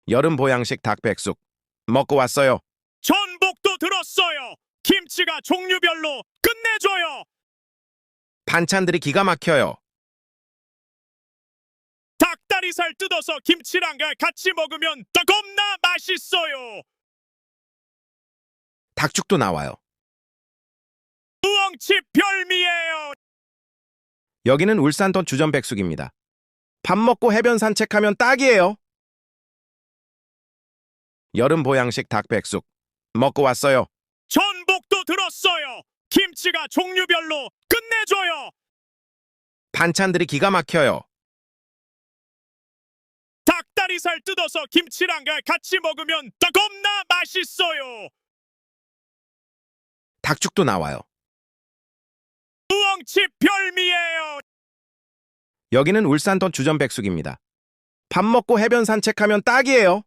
여름 보양식 닭백숙 먹고 왔어요. 전복도 들었어요. 김치가 종류별로 끝내줘요. 반찬들이 기가 막혀요. 닭다리살 뜯어서 김치랑 같이 먹으면 겁나 맛있어요. 닭죽도 나와요. 우엉치 별미예요. 여기는 울산도 주전백숙입니다. 밥 먹고 해변 산책하면 딱이에요. 여름 보양식 닭백숙 먹고 왔어요. 전복도 들었어요. 김치가 종류별로 끝내줘요. 반찬들이 기가 막혀요. 닭다리살 뜯어서 김치랑 같이 먹으면 겁나 맛있어요. 닭죽도 나와요. 우엉치 별미예요. 여기는 울산도 주전백숙입니다. 밥 먹고 해변 산책하면 딱이에요.